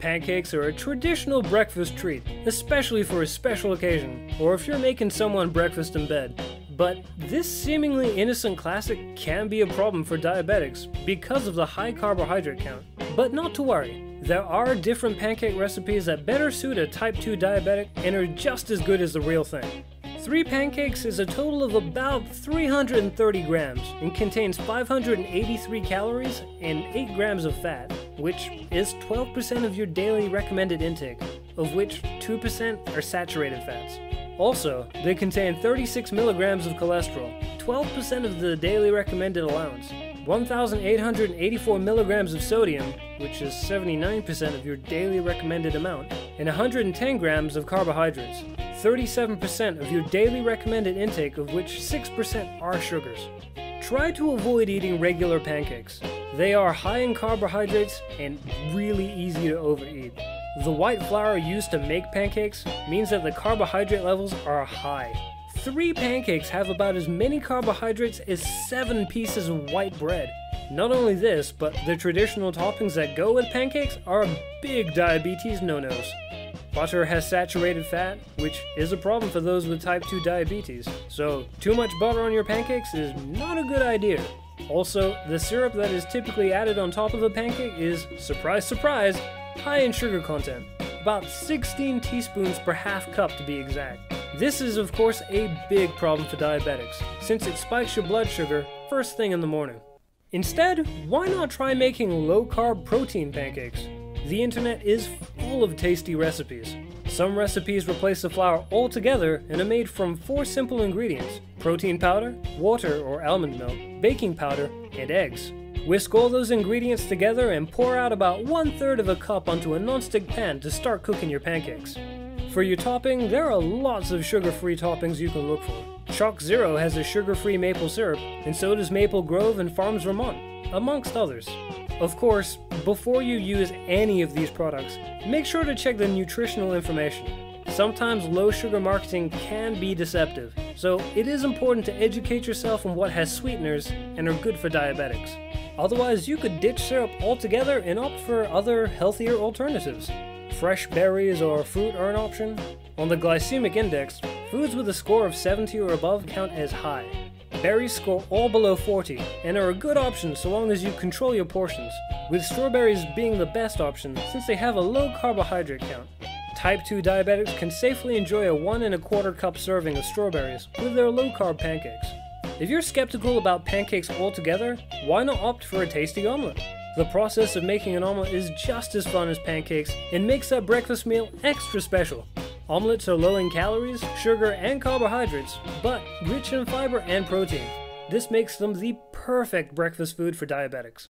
Pancakes are a traditional breakfast treat, especially for a special occasion, or if you're making someone breakfast in bed. But this seemingly innocent classic can be a problem for diabetics because of the high carbohydrate count. But not to worry, there are different pancake recipes that better suit a type 2 diabetic and are just as good as the real thing. 3 pancakes is a total of about 330 grams and contains 583 calories and 8 grams of fat, which is 12% of your daily recommended intake, of which 2% are saturated fats. Also, they contain 36 milligrams of cholesterol, 12% of the daily recommended allowance, 1,884 milligrams of sodium, which is 79% of your daily recommended amount, and 110 grams of carbohydrates, 37% of your daily recommended intake, of which 6% are sugars. Try to avoid eating regular pancakes. They are high in carbohydrates and really easy to overeat. The white flour used to make pancakes means that the carbohydrate levels are high. 3 pancakes have about as many carbohydrates as 7 pieces of white bread. Not only this, but the traditional toppings that go with pancakes are big diabetes no-nos. Butter has saturated fat, which is a problem for those with type 2 diabetes, so too much butter on your pancakes is not a good idea. Also, the syrup that is typically added on top of a pancake is, surprise surprise, high in sugar content, about 16 teaspoons per half cup to be exact. This is of course a big problem for diabetics, since it spikes your blood sugar first thing in the morning. Instead, why not try making low-carb protein pancakes? The internet is full of tasty recipes. Some recipes replace the flour altogether and are made from 4 simple ingredients: protein powder, water or almond milk, baking powder, and eggs. Whisk all those ingredients together and pour out about 1/3 of a cup onto a non-stick pan to start cooking your pancakes. For your topping, there are lots of sugar-free toppings you can look for. Chalk Zero has a sugar-free maple syrup, and so does Maple Grove and Farms Vermont, amongst others. Of course, before you use any of these products, make sure to check the nutritional information. Sometimes low-sugar marketing can be deceptive, so it is important to educate yourself on what has sweeteners and are good for diabetics. Otherwise, you could ditch syrup altogether and opt for other, healthier alternatives. Fresh berries or fruit are an option. On the glycemic index, foods with a score of 70 or above count as high. Berries score all below 40 and are a good option so long as you control your portions, with strawberries being the best option since they have a low carbohydrate count. Type 2 diabetics can safely enjoy a 1 1/4 cup serving of strawberries with their low-carb pancakes. If you're skeptical about pancakes altogether, why not opt for a tasty omelet? The process of making an omelet is just as fun as pancakes and makes that breakfast meal extra special. Omelets are low in calories, sugar, and carbohydrates, but rich in fiber and protein. This makes them the perfect breakfast food for diabetics.